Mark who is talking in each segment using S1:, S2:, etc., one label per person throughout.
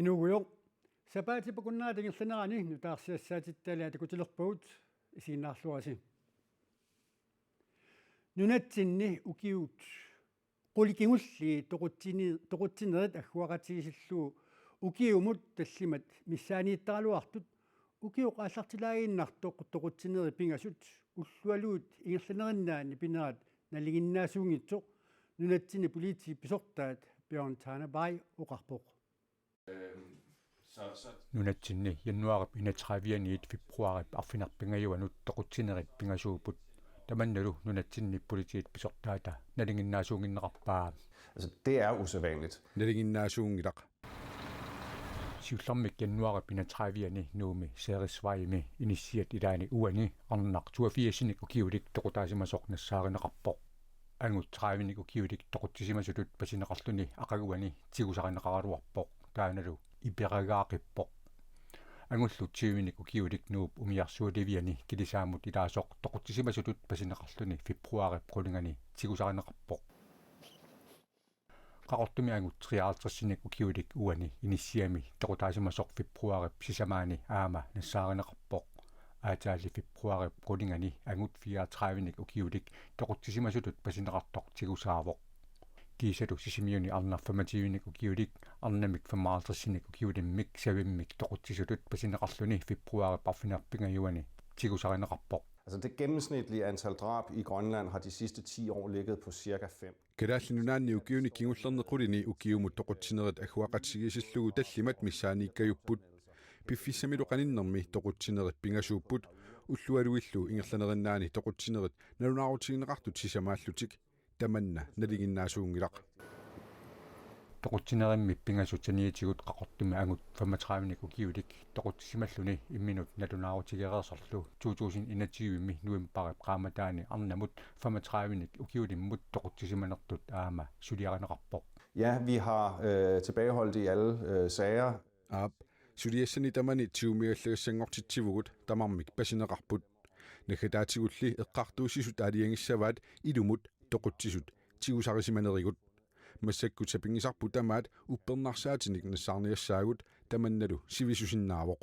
S1: Inuguyo sapaatipakunnaati ngillanarani nutaarsiassaatit kutilerpagut isiinnaarluasi nunatsinni ukiut qulikingulli toquttinerit agguaqatigisilluu ukiumut tallimat missaaniittaraluartut ukiuq аллартилаагииннартоқ тоқутсинери пингасут уллуалуут ингерланериннаани пинерат налигиннаасуунгитсоқ нунатсини полити писортаат пиорнтаана бай оқарпоқ
S2: нунатсинни яннуарип инатравианиит фебруарип арфинарпингаюанут тоқутсинерит пингасуупут таманналу нунатсинни политиит писортаата налигиннаасуунгиннеқарпаа.
S3: Altså det er usædvanligt.
S4: налигиннаасуунгилақ
S2: сиуллармик яннуарип инатравиани нууми сеерисваими инissиат илаани уани арнақ 82-синик укиулик тоқутаасимасоқ нассааринеқарпоқ ангут 30-ник укиулик тоқутсисимасулут пасинеқарлуни ақагуани тигусаринеқаралуарпоқ тааналу иперагаақиппоқ ангуллу 20-ник укиулик нууп умиарсуаливиани килисаамут илаасоқ тоқутсисимасулут пасинеқарлуни фебруарип қулингани тигусаринеқарпоқ qaqortumi angut 53-sinik ukiulik uani inissiami toqutaasimasoq februarip sisamaani aama nassaarinеqarpoq aataalli februarip qulingani angut 34-nik ukiulik toqutisimasutut pasineqartoq tigusaavoq kiisalu sisimiuni arnar 25-nik ukiulik arnamik 55-sinik ukiulimmik savimmik toquttisutut pasineqarluni februarip arfinerpingajuani tigusarineqarpoq.
S3: Altså det gennemsnitlige antal drab i Grønland har de sidste 10 år ligget på cirka 5.
S4: калааллинунаанни укиуни кигуллернеқулини укиумут тоқутсинерит агуақатсигисиллугу таллимат миссааниккаюппут пиффиссамилу қаниннэрми тоқутсинерит пингасууппут уллуалуиллу ингерланериннаани тоқутсинерит налунаарутигинеқартут сисамааллутик таманна налигиннаасуунгилақ
S2: тоқутсинеримми пингасутсаниитигут қақортуми агут 35-ник укиулик тоқутсималлуни имминут налунаарутигереерсорлу 2021-ми нуимпарип qaamataani арнамут 35-ник укиулиммут тоқутсисиманертут аама сулиаринеқарпоқ.
S3: Ja, vi har tilbageholdt i alle sager.
S4: аап сулиассани тамани тиумигаллагассангортитсивугут тамармик пасинеқарпут нахатаатигулли эққартуусисут аалиангиссаваат илумут тоқутсисут тигусарисиманеригут массаккут сапингисарпу тамаат уппернарсаатиник нассаарниассаагут таманналу сивисусиннаавоқ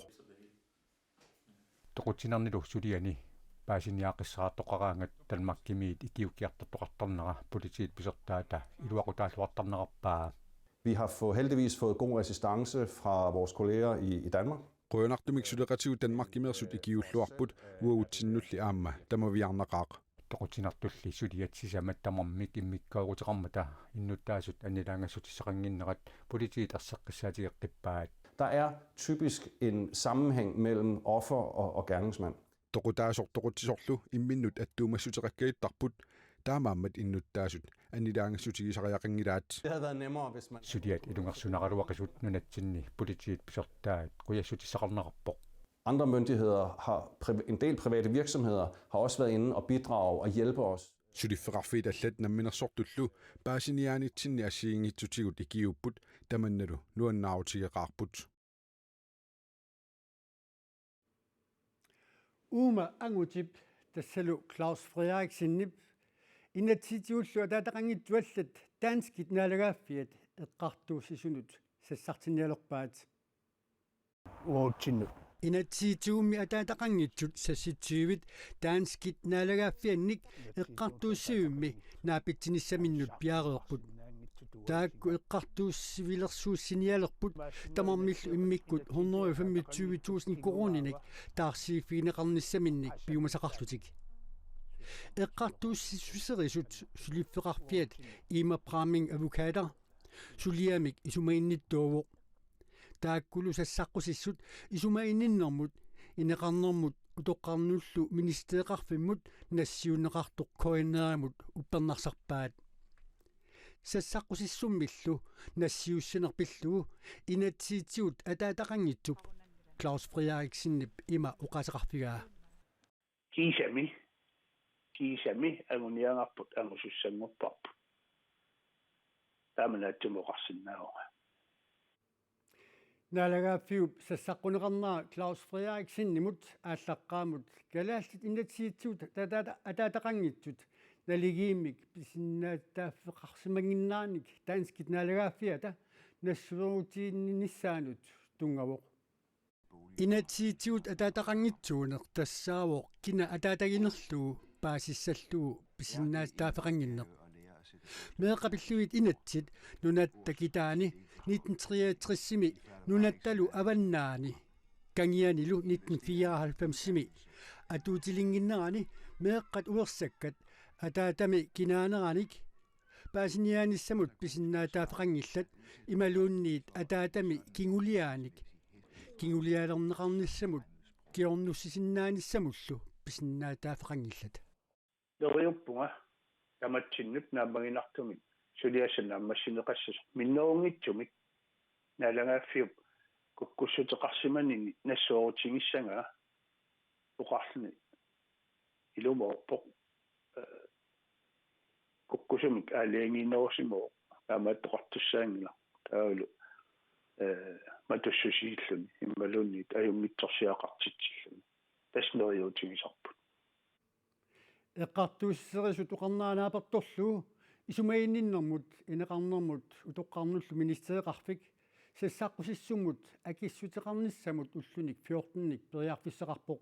S2: тоқутсинернилу сулиани паасиниаақиссаартоқараангат талмаккимиит икиуккиартортоқартарнера политиит писертаата илуақутааллуартарнеқарпаа.
S3: Vi har heldigvis fået god assistance fra vores kolleger i Danmark.
S4: qoyonartumik suleqatigu tanmarkimeersut ikiulluarput uagutsinulli aamma tamaviarnaqaaq
S2: тоқутинартулли сулиатсисамат тамармик иммиккаагутеқармата иннуттаасут анилаангассутиссақангиннерат политиит арсеққиссаатигеққиппаат.
S3: Der er typisk en sammenhæng mellem offer og gerningsmand.
S4: toqutaasor toqutisorlu imminnut attuumassutiqakkaiittarput taamaammat innuttaasut annilaangassutigisariaqangilaat.
S3: Det havde været nemmere, hvis man...
S2: Suliat ilungersunaqaluaqisut nunatsinni politiit pisortaat quyassutissaqarneqarpoq.
S3: Andre myndigheder en del private virksomheder har også været inde og bidrage og hjælpe os.
S4: Suliffeqarfiit allat namminersortullu paasiniaanitsinni assiingitsutigut ikiupput tamannalu nuannaarutigeqaarput.
S1: Uma angutip tassalu Claus Frederiksen inatitiullu ataataqangittuallat danskit naalagaaffiat eqqartuussisunut sassartinialerpaat
S5: uutsinnu
S1: inatitiumi ataataqangittut sassitsuivit danskit naalagaaffiannik eqqartuussiummi naapitsinissaminnut piaareerput taakku eqqartuussivilersuussinialerput tamarmillu immikkut 125.000 koroninik taarsiifiineqarnissaminnik piumasaqarlutik eqqartuussissuserisut suliffeqarfiat ima praaming avokader suliamik isumainnittuuvoq taakkulu sassaqqusissut isumaininnermut ineqarnermut utoqqarnullu ministeeqarfimmut nassiuneqartoq koinneramut uppernarsarpaat sassaqqusissummillu nassiussanerpillugu inatsiitigut ataataqangitsup Claus Frederiksen ima uqaseqarfigaa
S5: kiisami anguniangarput angusussanngorparpu taamanaattumoqarsinnaaruqa
S1: naalagaaffiup sassaqquneqarnaa Claus Frederiksen nimut ааllaqqaamut kalaallit inatsiitigut ataataqangitsut naligiimmik pisinnaataafeqarsimanginnaanik danskit naalagaaffiata нассуутииннissaanut тунгавоқ инатсиитсуут атаатақангитсуунеқ тассаавоқ кина атаатагинерлуу паасиссаллуу писиннаас таафеқангиннеқ меэққапиллуит инатсит нунатта китаани 1963-сими нунатталу аваннаани кангианилу 1994-сими атуутилингиннерани меэққат уерсаккат атаатами кинаанераник паасиниааниссамут писиннаатаафеқангиллат ималуунниит атаатами кингулиааник кингулиалернеқарниссамут киорнуссисиннааниссамуллу писиннаатаафеқангиллат
S5: лориуппунга таматсиннут наамагинартумик сулиасаннааммассинеқассас миннерунгитсумик налангааффиуп куккуссутеқарсиманини нассуорутингиссангаа уқарлни илумоорпоқ куккусумик аалиангинерусимоо таамааттоқартуссаангила таалу матуссусииллуни иммалуннит аюммитсорсиақартитсиллуни таснериутигисарпут
S1: эққартууссерису тоқарнаанааперторлуу исумаинниннэрмут инеқарнэрмут утоққарнуллу министееқарфик сассааққусиссуммут акиссутеқарниссамут уллуник 14-ник периарфиссеқарпоқ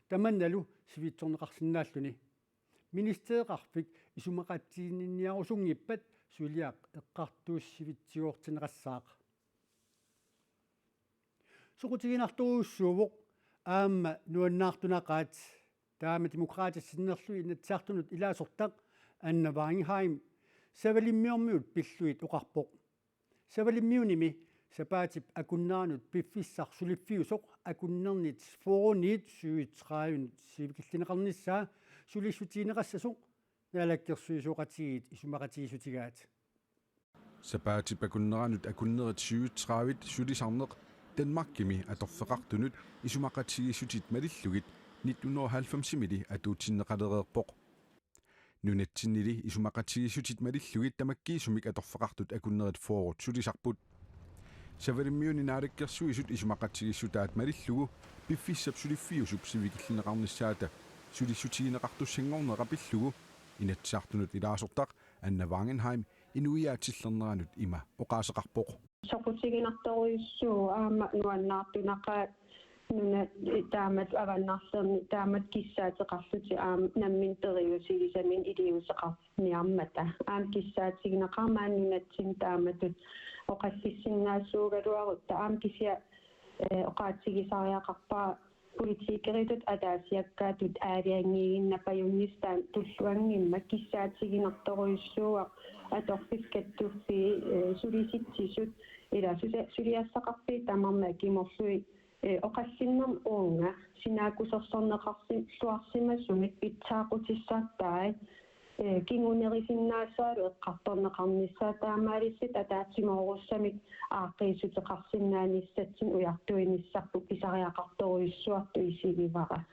S1: таманналу сивитсорнеқарсинааллуни министееқарфик исумақатсиинниарусунгиппат сулиақ эққартууссивитсиуортинеқассаақ сукутигинарторуussуувоқ аама нуаннаартунақаат таама демократиссиннерлуи инатсаартунут илаасортақ анна Вангхайм савалиммиормиут пиллуит оқарпоқ савалиммиуними сапаатип акуннаанут пиффиссар сулиффиусоқ акуннернит форонит суитраавин сивикиллинеқарниссаа сулиссутиинеқассасоқ налаккерсуисоқатигит исумақатигисутигаат
S4: сапаати пакуннеранут акуннерит 37 сулисарнеқ Danmarkimi аторфеқартунут исумақатигисутит малиллугит 1990-мили атуутсиннеқалереерпоқ нунатсиннили исумақатигисутит малиллугит тамаккиисумик аторфеқартут акуннерит фоорут сулисарпут савалиммиуни наалаккерсуисут исумақатигиссутаат малиллугу пиффиссап сулиффиусуп сивикиллинеқарниссаата сулиссутигинеқартуссангорнеқа пиллугу инатсаартунут илаасортақ анна Вангенхайм инуиаатиллернеранут има оқаасеқарпоқ
S6: сокутигинарторуйуссуу аама нуаннаартунақаат нуна таамат аваннарсерни таамат киссаатеқарлути аама намминтериусигисамин илиусеқарниармата аам киссаатигинеқармаан нунатсин тааматут оқассиссиннаассуугалуарут аам кисия оқаатсигисариақарпаа политикеритут атаасиаккаатут аалиангигиннапаюннистаан туллуангимма киссаатигинарторуйуссууа аторфиккаттуффи сулиситсисут ила сулиассақарпи тамарма киморлуи оқассиннерм уунга синаакусерсорнеқарси луарсимассумик питсаақутиссаартаа кингунерисиннаассаалу эққарторнеқарниссаа таамаалиссит атаатсимооруссамик ааққиисутеқарсинааниссатсин уяртуиниссарпу писариақарторуйуссуарту исигивара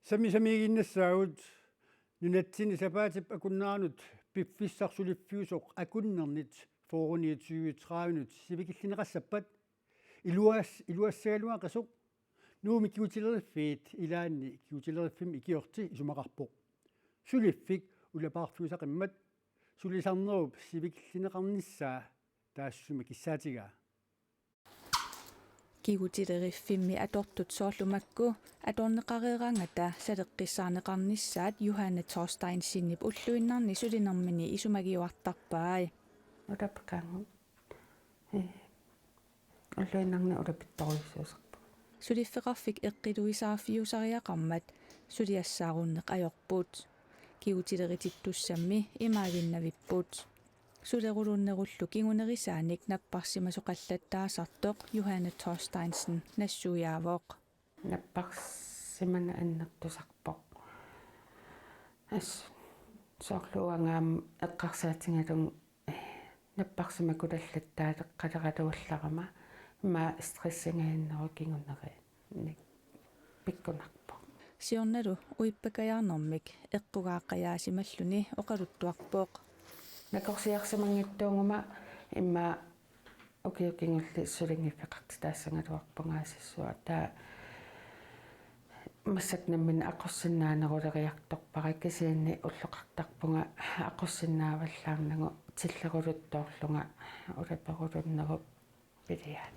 S1: самисамигиннассаагут нунатсини сапаатип акуннаанут пиффиссарсулиффиусоқ акуннернит фооруниит 30 сивикиллинеқассаппат илуассагалуа қасоқ нууми киутилериффиит илаанни киутилериффим икиорти исумақарпоқ сулиффик улапаарфиусақиммат сулисарнеруп сивикиллинеқарниссаа таассуми киссаатигаа
S7: кигутилериффимми атортут соорлумакку аторнеқареерангата салеққиссаарнеқарниссаат Johanne Thorsteinsиннип уллуиннарни сулинермини исумагиуартарпаай
S6: улапкаангу уллуиннарни улапитторуйссуусарпа
S7: сулиффеқарфик эққилуисааффиусариақармат сулиассааруннеқ ajorput кигутилерититтуссамми имаагиннавиппут сулерулуннеруллу кигунерисааник наппарсимасоқаллаттаасартоқ Johanne Thorsteinsen нассуяавоқ
S6: наппарсимана аннертусарпоқ ас соорлуангаам эққарсаатингалун наппарсимакулаллаттаалеқ қалералуалларама ма стрессингааннеру кигунери ник пиккунарпоқ
S7: сиорналу уиппакаярнэрмик эққугааққаяасималлуни оқалуттуарпоқ
S6: накорсиарсамангиттуунгума имма окиукингулли сулингиффеқартитаассангалуарпунгаасиссуа таа массакнаммина аққуссиннаанерулериарторпара кисиинни уллоқартарпунга аққуссиннааваллаарнагу тиллерулуттоорлунга улаперулуннагу пилиаат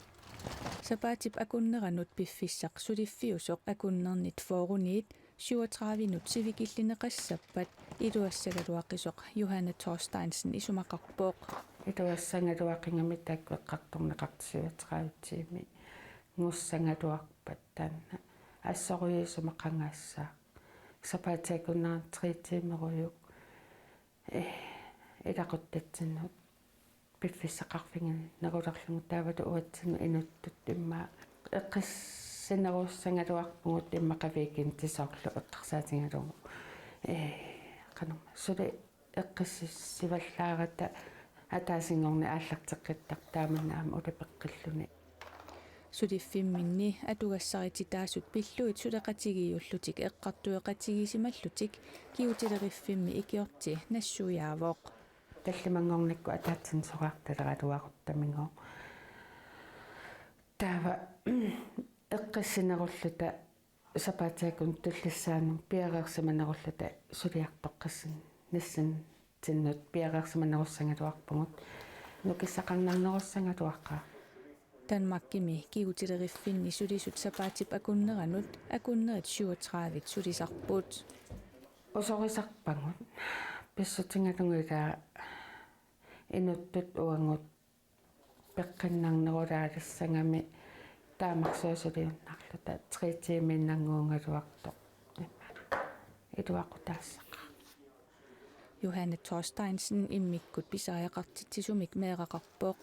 S7: Сапаатип акуннеранут пиффиссақ сулиффиусоқ акуннернит фоорунит 37-нут сивикиллинеқассаппат илуассагалуақисоқ Johanne Thorsteinsen исумақарпооқ
S6: илуассангалуақингами тааккуэққарторнеқартисуатраавитсиими ngussangaluarpat taanna ассоруйисумақангаассаа сапаатиакуннаар тритимеруйук илақуттатсиннут пиффиссақарфингани нагулерлугу таавалу уатсину инуттут имма эққиссинеруссангалуарпугут иммақавикин тисоорлу эққарсаатингалугу канама сули эққиссиваллаарата атаасингорни ааллартеққиттар тааманнаама улапеққиллуни
S7: сулиффимминни атугассарититаасут пиллуит сулеқатигиуллутик эққартуеқатигисималлутик киутилериффимми икиорти нассуяавоқ
S6: таллимангорникку атаатсин сугаарталератуақуттамингоо таава эққиссинеруллута сапаатиакун туллиссаанум пиареерсиманеруллута сулиартоққассин нассан тиннут пиареерсиманеруссангалуарпугут нукиссақарнарнеруссангалуаққа
S7: Danmarkimi kiutileriffинни sulisut сапаатип акуннеранут акуннерит 37-вит сулисарпут
S6: осорисарпагут писсутингалунгилаа инуттут уангут пеққиннарнерулаалиссангами таамарсуусулиуннарлута тритиминнангуунгалуарто идуақутаассақа
S7: Johanne Thorsteinsen иммиккут писааяқартитсисумик меэқақарпооқ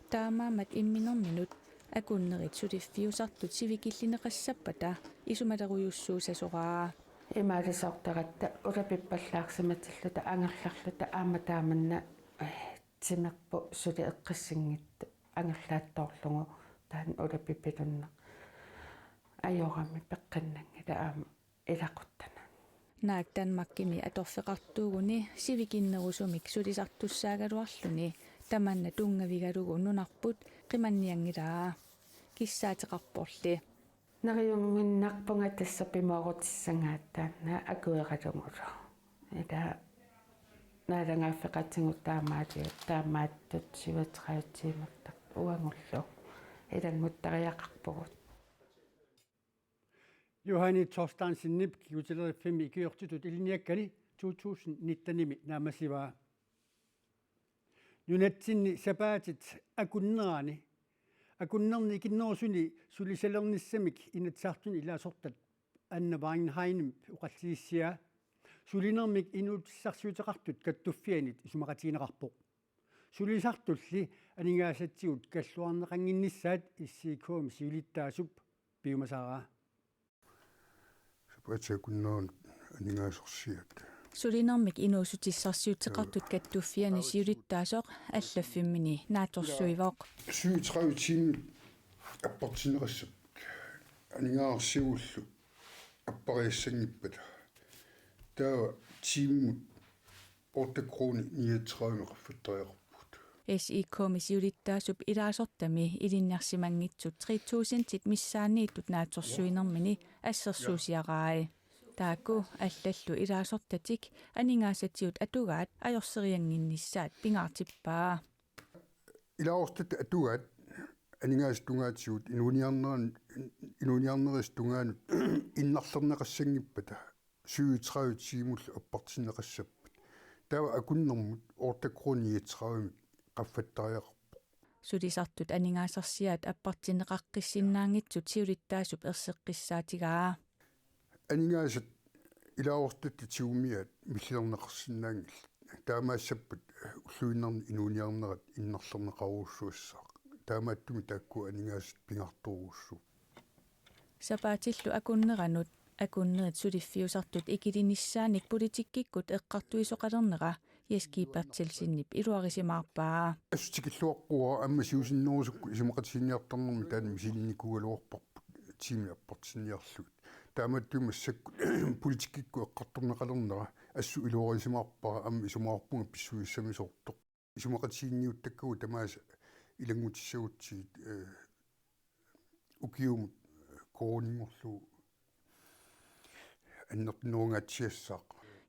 S7: таамаамат имминерминут акуннерит сулиффиусартут сивикиллинеқассаппата исумалеруйуссуусасораа
S6: имаалисортаратта улапиппаллаарсиматиллута ангерларлута ааматааманна тимерпу сули эққиссингитта ангерлааттоорлугу таан улапиппилунна ajorami peqqannangila aama ilaqquttana
S7: naak Danmarkimi atorfeqartuuguni sivikinnerusumik sulisartussaagaluarluni tamanna tungavigalugu nunarput qimanniangilaa kissaateqarporli
S6: nariumminnarpunga tassapimoorutissangaattaanna akueqalungulu ila naalangaafeqatingut taamaattut sivatraatiimaktar uangullu ilanmuttariaqarpugut
S1: Johanne Thorsteinsen nip kiutileriffimi ikiortitut iliniakkani 2019 naamassivaa nunatsinni sapaatit akunnerni ikinnerusuni sulisalernissamik inatsaartuni ilaasortat annavaangin hainim uqalliissia sulinermik inuutissarsuuteqartut kattuffianit isumaqatiineqarpoq sulisartulli aningaasattigut kalluarneqanginnissaat issiikuum siulittaasup piumasaaraa
S8: Patsakunnaun aningaasорsiat
S7: sulinermik inuusutissarsuuteqartut kattuffiani siulittaasoq allaffimmini naatorsuivoq
S8: 37 timer apportineqassap aningaarsiullu appariassangippat taa tiimut 8 kroner 39 qaffutteriaqarput
S7: SIKmi siulittaasup ilaasortami ilinnersimangitsut 3000-tit missaaniittut naatorsuinermini assersuusiaraai taakku allallu ilaasortatik aningaasatiut atugaat ajorserianginnissaat pingaartippaa
S8: ilaaortat atugaat aningaastungaatigut inuuniarneris tungaanut innarlerneqassangippata 37 tiimullu appartineqassappat taava akunnermut 8 kroner 39 qaffattariaqarpu
S7: sulisartut aningaasarsiaat appartineqaqqissinnaangitsut siulittaasup erseqqissaatigaa
S8: aningaasat ilaaortat tiumiat millerneqarsinnaangil taamaassappat ulluinnerni inuuniarnerat innarlerneqaruussuussaaq taamaattumi taakku aningaasat pingarturuussu
S7: sapaatillu akunnerit suliffiusartut ikilinissaannik politikkikut eqqartuisoqalernera yaskiipartilsinnip iluarisimaarpaa
S8: assutikelluaqquа amma siusinnerusukku isumaqatiinniartarnermi taani misilinikugaluarparput tiimi appartinniarlugut taamattuma assakku politikkikku eqqartorneqalernera assu iluarisimaarpara amma isumaarpunga pissuissamisortoq isumaqatiinniuttakkugu tamaasa ilangutissagutsigit ukiumut koroningorlugu аннернуунгаатсиассаақ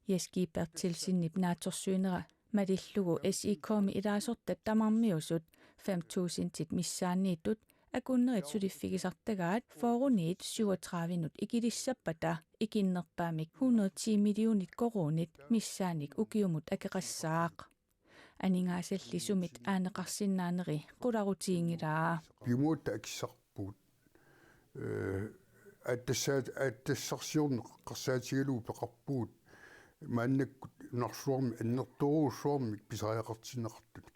S7: Yeskiipertilsinnip naatorsuinera malillugu SI-komi ilaasortat tamarmiusut 5000 tit missaanniitut akunnerit suliffigisartagaat foruniit 37 ikilissapata ikinnerpaamik 110 millionit korunit missaanik ukiumut akeqassaaq aningaasаллисумит aaneqarsinnaaneri qularutiingilaa
S8: piumuutta akissarpuut аттассарсиорне қарсаатигалуу пеқарпуут мааннаккут нарсуарми аннерторуусsuarmik писариақартиннеқартут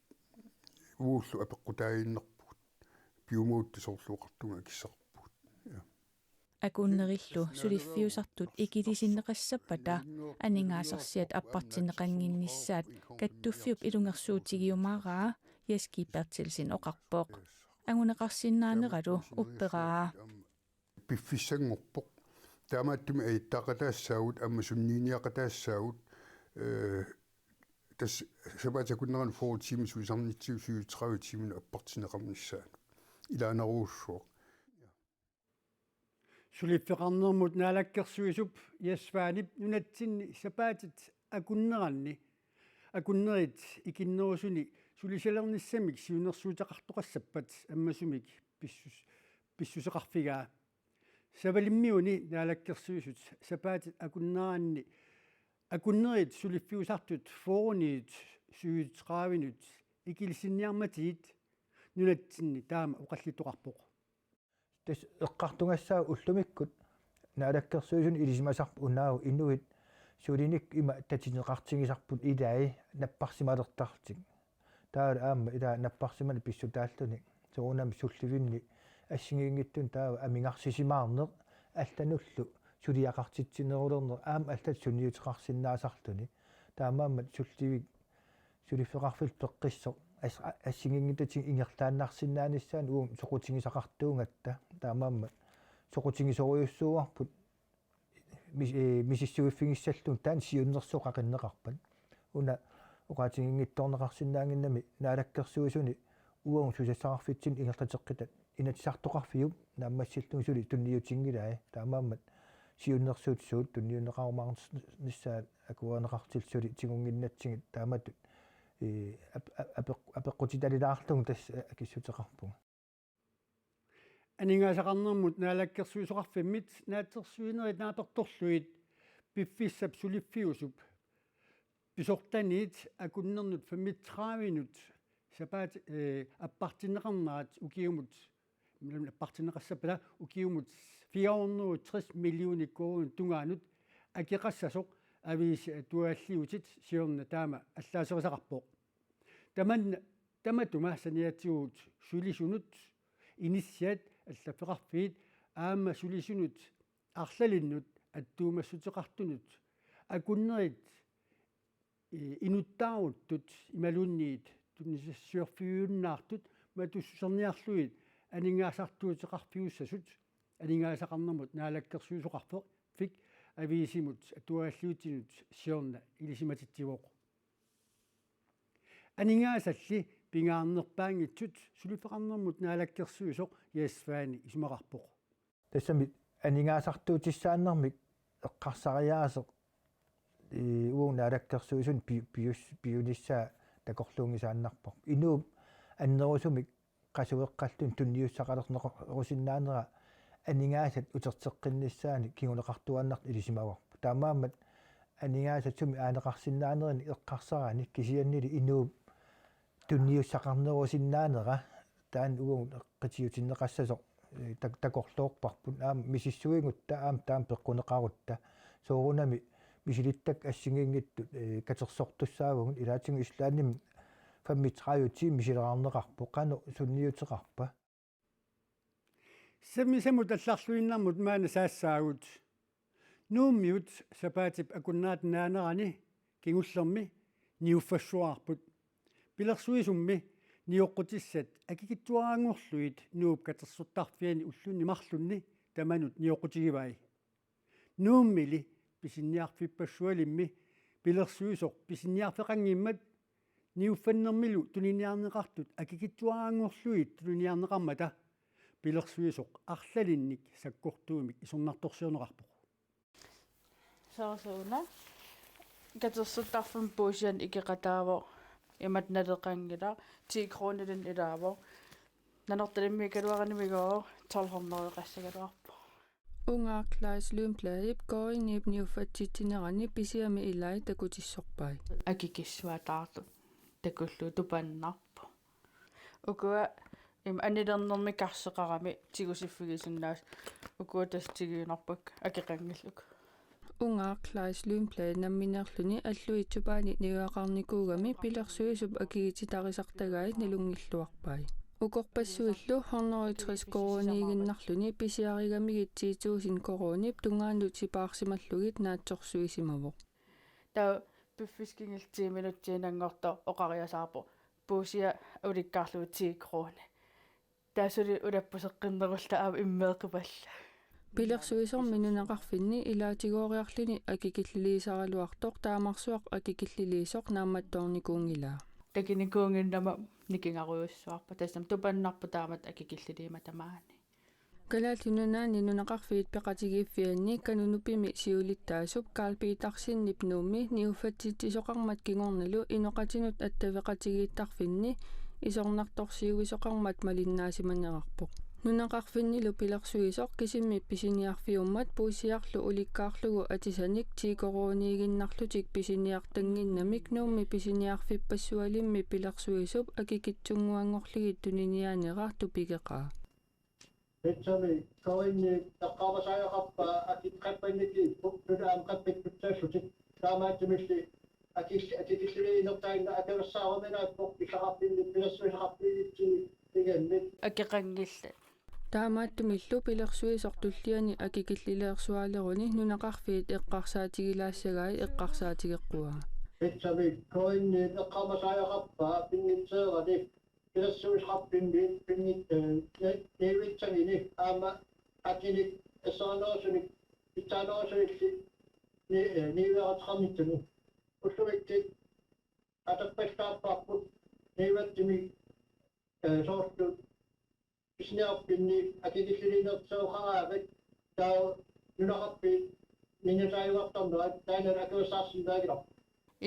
S8: ууллу апеққутаагиннерпут piumuutta соорлуоқартунга акиссарпуут
S7: akunnerillu suliffiusartut ikilisinneqassapata aningaasarsiat appartinneqanginnissaat kattuffiup ilungersuutigiumaaraa yaskiipertilsin oqarpoq anguneqarsinnaaneralu upperaa
S8: пиффиссангорпоқ таамааттуми аиттаақатаассаагут амма суннииниақатаассаагут тас сабатакуннеран 4 тими суисарнитсиу 37 тимина аппартинеқарниссаат илаанеруussуоқ
S1: сулиффеқарнермут наалаккерсуисуп ясваанип нунатсинни сапаатит акуннерит икиннерусуни сулиселерниссамик сиунерсуутеқартоқассаппат аммасумик писсусеқарфигаа савалиммиуни наалаккерсуисут сапаатит акуннерит сулиффиусартут форуниит сюитраавинут икилисинниарматиит нунатсинни таама оқаллитоқарпоқ
S9: тас эққартунгассаа уллумиккут наалаккерсуисун илисимасарпу унаау иннуит сулиник има татинеқартигисарпут илаи наппарсималертартик таа аама ила наппарсимани писсутааллуни соонами сулливинни ассигингиттун таа амингарсисимаарнеқ аллануллу сулиақартитсинерулернер аама аллат суниутеқарсиннаасарлуни таамаамат сулливик сулиффеқарфил пеққиссоқ ассигингитатин ингерлааннарсиннааниссаан уум соқутингисақартуунгатта таамаамма соқутингисориуссууарпут мисиссуиффигиссаллун таан сиуннерсоқақиннеқарпат уна оқаатингингитторнеқарсиннаангиннами наалаккерсуисуни уум сусассаарфитсин ингерлатеққитат инатсартоқарфиуп нааммассиллун сули тунниутингилаа таамааммат сиуннерсуутсуут тунниунеқарумаарнissaат акуанеқартилсули тигунгиннатсигит тааматут апеққутиталилаарлугу тас акиссутеқарпуга
S1: анингаасақарнермут наалаккерсуисоқарфиммит наатсерсуинерит нааторторлуит пиффиссап сулиффиусуп писортаниит акуннернут 35 сапаат аппартинеқарнаат укиумут аппартинеқассаппала укиумут 460 миллионик корун тунгаанут акеқассасоқ авис туаллиутит сиорна таама аллаасерисақарпоқ таматума саниатсуут сулисунут иниссиат аллаффеқарфиит аама сулисунут арлалиннут аттуумассутеқартунут акуннерит инуттааруттут ималунниит туннисассиорфиууннаартут матуссерниарлуит анингаасартуутеқарфиуссасут анингаасақарнермут наалаккерсуусоқарфоқ фик ависимут туаллуутинут сиорна илисиматитсивоқ анингаасалли пингаарнерпаангитсут сулифеқарнермут наалаккерсуусоқ ясфаани исмақарпоқ
S9: тассами анингаасартуутиссааннэрмик эққарсариаасеқ уун наалаккерсуусун пиуниссаа такорлуунгисааннарпоқ инуум аннерусумик qasueqqallun tunniussaqalerneqorusиннаанера анингаасат утертеққиннissaани кигунеқартуаннарт илисимаварпу таамаамат анингаасатсуми аанеқарсиннаанерани эққарсараани кисианнили инуум tunniussaqarnerusиннаанера таан уун эққитиутиннеқассасоқ такорлуорпарпут аама мисиссуингутта аама таам пеққунеқарутта соорунами мисилиттак ассингингиттут катерсортуссаагун илаатингу ислаанними 35 мисилераарнеқарпу қану сунниутеқарпа
S1: саммисамут алларлуиннармут маана саассаагут нууммиут сапаатип акуннаат наанерани кигуллерми ниуффассуаарпут пилерсуисумми ниоққутиссат акикитсуаангорлуит нууп катерсуттарфиани уллунни марлунни таманут ниоққутигивай нууммили писинниарфиппассуалимми пилерсуисоқ писинниарфеқангиммат ниуффаннермилу туниниарнеқартут акикитсуаангорлуит туниниарнеқармата пилерсуисоқ арлалинник саккортуумик исорнарторсиорнеқарпоқ
S6: saarsuuna katersutarfum puusian ikiqataavo imat naleqangila 10 kroonilin ilaavo nanortalimmi kaluaranimigoo 1200 qassagaluarpo
S10: Ungaarklaas Lymplaadip koinniip niuffatsitsinerani pisiami ilai takutissorpai
S6: akikissuataarlu takullu tupannarpo ukua anilernermi karseqarami tigusiffigisunaas ukua tastigiunarpak akiqangilluk
S10: Ungaarklaas Lymplaad namminerluni alluitsupaani niuaqarnikuugami pilersuisup akigititarisartagait nilungilluarpai ukorpassuillu 160 koroniiginnarluni pisiarigamigitsituusin koronip tungaannut sipaarsimallugit naatsorsuisimavoq
S6: ta piffискингилтииминутсиинангорто оқариасаарпо пуусиа уликкаарлуу 10 kroone таасули улаппусеққиннерулла аама иммеэқипалла
S10: pilersuisorminunaqarfinni ilaatigooriarluni akikilliliisaraluartoq taamарсуақ akikilliliisoq naammattoornikuungilaa
S6: такиникуунгиннама никингаруйуссуарпа тассам тупаннарпу таамат акикиллилиима тамаани
S10: калаатунунаани нунақарфиит пеқатигииффианни канунупими сиулиттаасуп каалпиитарсиннип нуумми ниуффатситсисоқармат кигорнилу иноқатинут аттавеқатигииттарфинни исорнарторсиуисоқармат малиннаасиманеқарпоқ нунақарфиннилу пилерсуисоқ кисимми писиниарфиуммат пуусиарлу уликкаарлугу атисаник тикороониигиннарлутик писиниартангиннамик нуумми писиниарфиппассуалимми пилерсуисуп акикитсунгуангорлигит туниниаанераа тупигеқаа
S11: Etsami koinni taqavasajaqappa akitqappanniki tunaam qappittuttaassutik taamaattimilli akikilliliinertainna ataversaarumanaappoq isaqarpinni pilersuisaqarpinnitti tigannik
S6: акиқангилла
S10: таамааттумиллу пилерсуисортуллиани акикиллилеерсуалеруни нунақарфиит эққарсаатигилаассагаи эққарсаатигеққуа
S11: Etsami koinni taqavasajaqappa pinnitseerani pilersuisaqarpinni pinnit neevitsangini aama akinik esaanoosunik pitsaanoosunikki niiveratqarnittunu ussuvittik ataqpastaappaarput niivattimi soortu pisniarpinni akikilliliinertseoqaraavik taa nunaqarpi minusaajuartarnerat taanan akuussaarsintaagilaq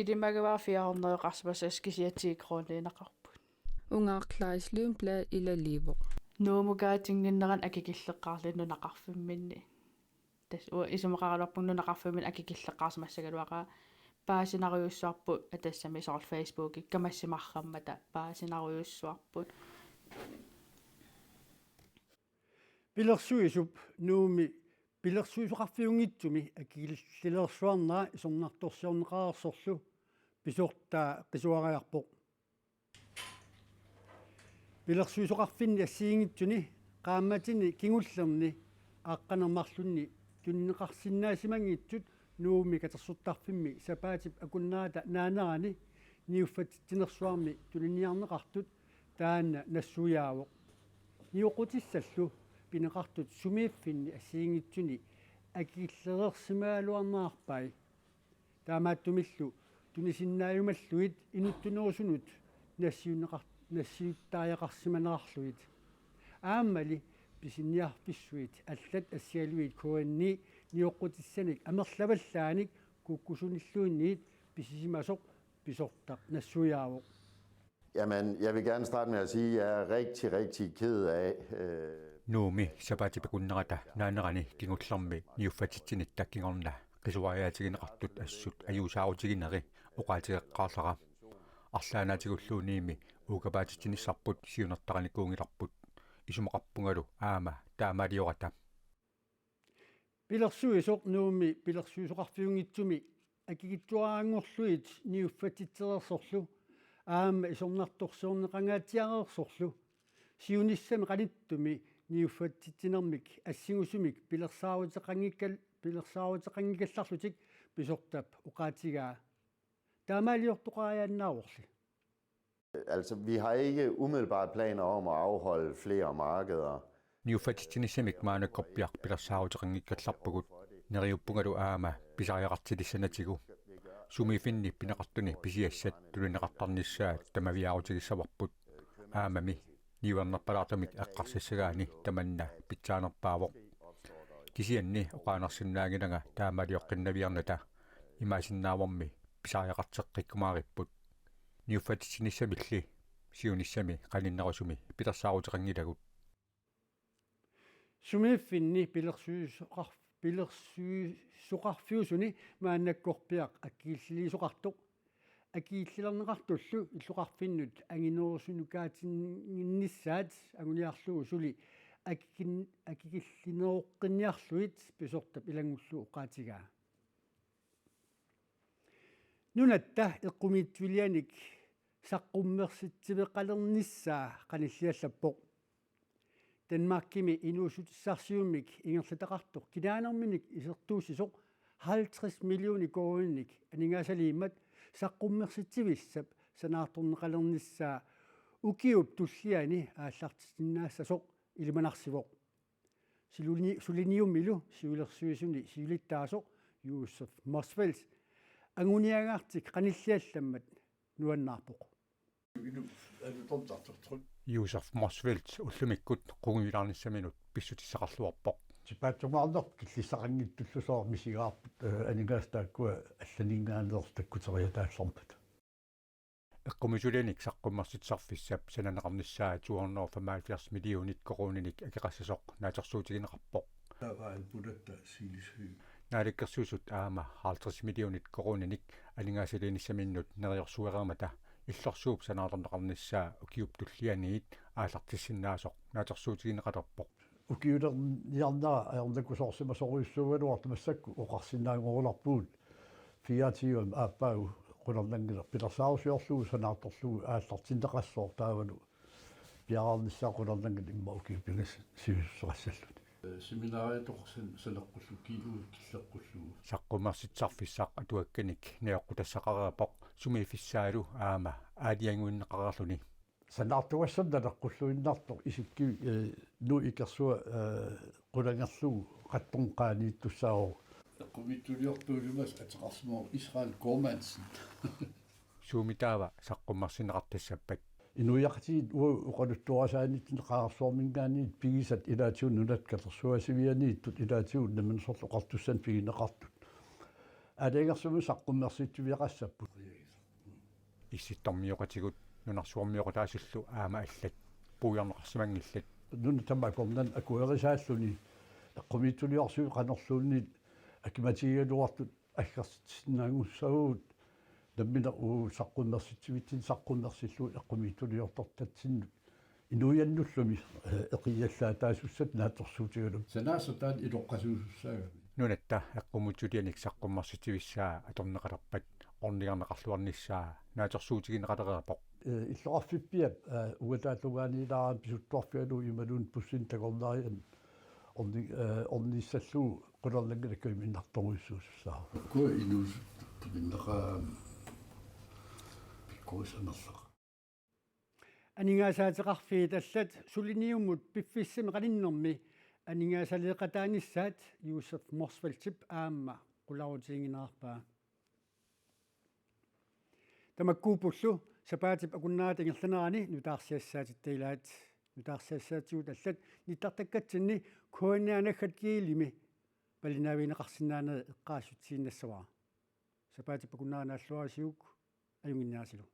S6: идимагаваа 400 қарсмасас кисиатсиг кроонинақарпут
S10: Ungaarklaas Lymplaad ilaliivoq
S6: нуумугаатингиннеран акикиллеққарлинну нақарфимминни тас исумақаралуарпун нунақарфиммин акикиллеққарсимассагалуақаа паасинариуссуарпут атассами сорл Facebook иккамассимарраммата паасинариуссуарпут
S1: пилерсуисуп нууми пилерсуисоқарфиунгитсуми акигиллилерсуарнаа исорнарторсиорнеқарерсорлу писортаа қисуариарпоқ пилерсуисоқарфинни ассиингитсуни qaammatini kingullerni aaqqanermarlunni tunneqarsinnaasimangiitsut nuumi katersurtarfimmi sapaatip akunnaata naanerani niuffatittinersuarmi tuliniarneqartut taanna nassuyaavoq niuqutисsallu pineqartut sumiiffinni assiingitsuni akillerersimaaluarnaarpai taamaattumillu tunisinnaajumalluit inuttunerusunut nassiuttaajaqarsimanerarluit aammali pisiniarpissuit allat assialuit koanni niuqqutissanik amerlavallaanik kukkusunilluunniit pisisimasoq pisortaq nassuyaavoq.
S12: Jamen, jeg vil gerne starte med at sige, at jeg er rigtig ked af...
S2: Nuumi sapaatipakunnerata naanerani kingullermi niuffatitsinittak kingorna qisuariaatigineqartut assut ajuusaarutigineri uqaatigeqqaarlara арлаанаатигуллууними уугапаатитсинissarput сиунертараникуунгиларпут исумақарпунгалу аама таамаалиората
S1: пилерсуисоқ нууми пилерсуисоқарфиунгитсуми акигитсуараангорлуит ниуффатитсерерсорлу аама исорнарторсуорнеқангаатиарерсорлу сиуниссами qaниттуми ниуффатитсинермик ассигусумик пилерсааруутеқангиккалларлутик писортап уқаатигаа таамаалиортоқарианнааворли.
S12: Altså, vi har ikke umiddelbart planer om at afholde flere markeder.
S2: Niufatitsinissамик маанаккорпиар пилерсааруутеқангиккалларпагут нериуппунгалу аама писариақартилиссанатигу сумифинни пинеқартуни писиассат тулинеқартарниссаат тамавиаарутигиссаварпут аамами ниуарнерпалаартамик эққарсиссагаани таманна питсаанерпаавоқ кисианни оқаанерсиннаагинага таамалиоққиннавиарната имаасиннааварми писариақартеққиккумаариппут ниуффатитсиниссамилли сиуниссами қаниннерусуми пилерсаарутеқангилагут
S1: сумииффинни пилерсуисоқарфиусуни мааннаккорпиақ аккииллилисоқартоқ акииллилернеқартуллу иллоқарфиннут ангинерусунукаатингинниссаат агуниарлугу сули акикиллинеоққинниарлуит писортап илангуллу оқаатигаа нунатта эққумиитвилианик саққуммерситсивеқалерниссаа қаниллиаллаппоқ Danmarkimi inuusutissarsiumik ingerlataqartoq kinaanarminik isertuusisоq 50 millioner koorinik aningaasaliimmat saqqummersitsivissap sanaartorneqalernissaa ukiup tulliani aallartissinnaassasоq ilimanarsivoq suliniummilu siulersuisuni siulittaasoq Josef Morsfeldt anguniagaartik qanilliallammat nuannaarpoq
S2: Josef Morsfeldt уллумиккут qunguilaarnissaminut pissutissaqarluarpoq
S13: сипаатсумаарнер киллиссақангиттуллусоор мисигаарпут анигаастааккуа алланингааnerс таккутериатаассарпат
S2: эққумисулиник саққуммерситсарфиссап сананеқарниссаа 275 миллионит коруниник акеқассасоқ наатерсуутигинеқарпоқ
S13: тааваалпулатта силисүй
S2: нааликкерсуусут аама 50 миллионит коруниник алингаасалиниссаминнут нериорсуереермата иллорсууп санаалернеқарниссаа укиуп туллианиит аалартиссиннаасоқ наатерсуутигинеқалерпоқ
S13: укиулерниарнаа аернакусоорсима соруйуссуугалуарта массакку оқарсиннаангоруларпуут фиатиум ааппаагу qulornangila pilersaarusiorlugu sanaatorlugu ааллартиннеқассоор таавалу пиараарниссаа qulornangil имма укиуппигас сиуссеқассаллут
S14: семинаариаторсин салеққуллу килуу киллеққуллугу
S2: саққуммерситсарфиссаақ атуакканик неоққутассақараапоқ сумиифиссаалу аама аадиангуиннеқараарлуни
S13: санаартуассам налеққуллуиннаартоқ исикки ну икерсуа qulangерлугу қаттонқаанииттуссаавоо
S14: Qumituliortuulumas ataqarsmoo Israel Gormansen
S2: суумитаава саққуммерсинеқартассаппат
S13: инуяқтиит уқалуттуарасааниттинеқарсуармингаанниит пигисат илаатиун нунаткатерсуасивианииттут илаатиун наминсорлу қартуссан пигинеқартут аленгерсуму саққуммерситтувиақассаппут
S2: исситтормиоқатигут нунарсуармиоқатаасуллу аама аллат пуйарнеқарсимангиллат
S13: нуна тамакорнан акуерисааллуни эққумитулиорсуи қанерлуунниит акиматигалуартут аггерситсинаагуссагуут наммина саққуннерситсивитсин саққуннерсиллуу эққумитулиортортатсинну инуианнуллуми эқиаллаатаасуссат нааторсуутигалу
S14: санаасатаан илоққасуусуссаагами
S2: нунатта эққумутулианик саққуммерситивиссаа аторнеқалерпат орниарнеқарлуарниссаа нааторсуутигинеқалереерпоқ
S13: иллоқарфиппиап угатааллугаанилааран писуттуарфиалу ималуун пуссин такорнаариан орниссаллуу qulorlangalakku minartoruissuussаа
S14: куа инус тиминнеқаа пиккуисанерлаа
S1: анигаасаатеқарфии таллат сулиниуммут пиффиссами қалиннэрми анигаасалеқатааниссаат Josef Morsfeldt аама qularuutiingинаарпаа тамаккуупуллу сапаатип акуннаат ингерланерани нутаарсиассаатиттаилаат нутаарсиассаатигу таллат ниттартаккатсинни куанианаггат киилими палинавинеқарсинаанери эққаассутсииннассаваа сапаатип акуннаанааллуарасиук аюнгиннаасилу